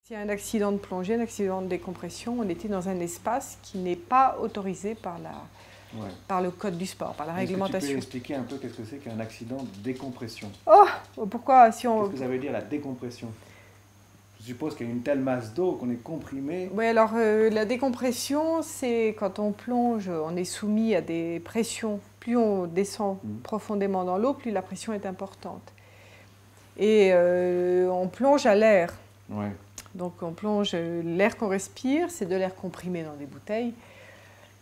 S'il y a un accident de plongée, un accident de décompression, on était dans un espace qui n'est pas autorisé par le code du sport, par la réglementation. Est-ce que tu peux expliquer un peu qu'est-ce que c'est qu'un accident de décompression? Oh, pourquoi si on... Qu'est-ce que ça veut dire la décompression? Je suppose qu'il y a une telle masse d'eau qu'on est comprimé. Oui, alors la décompression, c'est quand on plonge, on est soumis à des pressions. Plus on descend profondément dans l'eau, plus la pression est importante. Et on plonge à l'air. Ouais. Donc on plonge, l'air qu'on respire, c'est de l'air comprimé dans des bouteilles.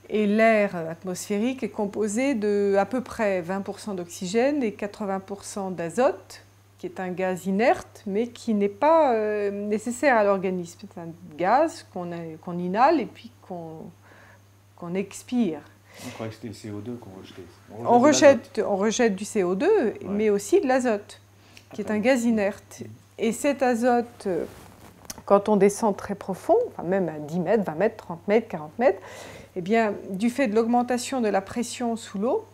Et l'air atmosphérique est composé de à peu près 20% d'oxygène et 80% d'azote, qui est un gaz inerte, mais qui n'est pas nécessaire à l'organisme. C'est un gaz qu'on inhale et puis qu'on expire. On croyait que c'était le CO2 qu'on rejetait. On rejette du CO2, ouais, mais aussi de l'azote, qui est un gaz inerte. Et cet azote, quand on descend très profond, enfin même à 10 mètres, 20 mètres, 30 mètres, 40 mètres, eh bien, du fait de l'augmentation de la pression sous l'eau,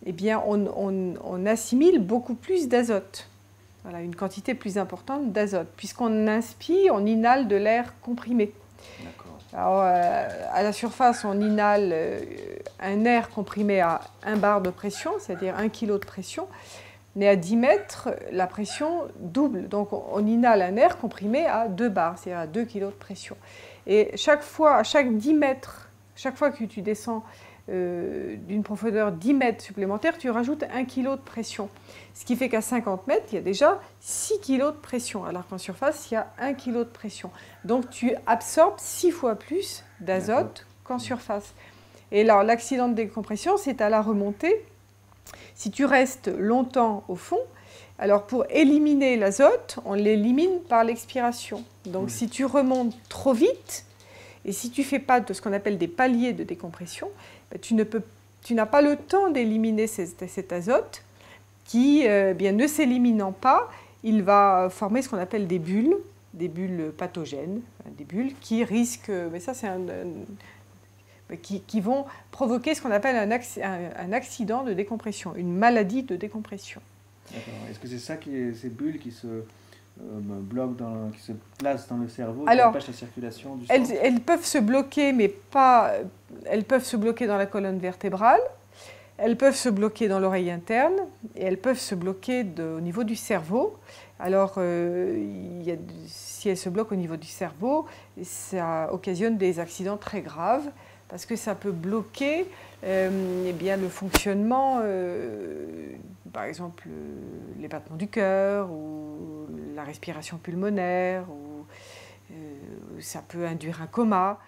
eh bien, on assimile beaucoup plus d'azote. Voilà, une quantité plus importante d'azote, puisqu'on inspire, on inhale de l'air comprimé. Alors, à la surface, on inhale un air comprimé à 1 bar de pression, c'est-à-dire 1 kg de pression. Mais à 10 mètres, la pression double. Donc, on inhale un air comprimé à 2 bars, c'est-à-dire à 2 kg de pression. Et chaque fois, à chaque 10 mètres, chaque fois que tu descends d'une profondeur 10 mètres supplémentaire, tu rajoutes 1 kg de pression. Ce qui fait qu'à 50 mètres, il y a déjà 6 kg de pression, alors qu'en surface, il y a 1 kg de pression. Donc tu absorbes 6 fois plus d'azote qu'en surface. Et alors l'accident de décompression, c'est à la remontée. Si tu restes longtemps au fond, alors pour éliminer l'azote, on l'élimine par l'expiration. Donc si tu remontes trop vite, et si tu ne fais pas de ce qu'on appelle des paliers de décompression, tu n'as pas le temps d'éliminer cet azote qui, bien, ne s'éliminant pas, il va former ce qu'on appelle des bulles pathogènes, des bulles qui risquent, mais ça c'est qui vont provoquer ce qu'on appelle un accident de décompression, une maladie de décompression. Est-ce que c'est ça ces bulles qui se bloquent, qui se placent dans le cerveau, alors, qui empêchent la circulation du sang? Elles peuvent se bloquer, mais pas. Elles peuvent se bloquer dans la colonne vertébrale, elles peuvent se bloquer dans l'oreille interne, et elles peuvent se bloquer au niveau du cerveau. Alors, si elles se bloquent au niveau du cerveau, ça occasionne des accidents très graves, parce que ça peut bloquer eh bien, le fonctionnement, par exemple, les battements du cœur, ou la respiration pulmonaire, ou ça peut induire un coma.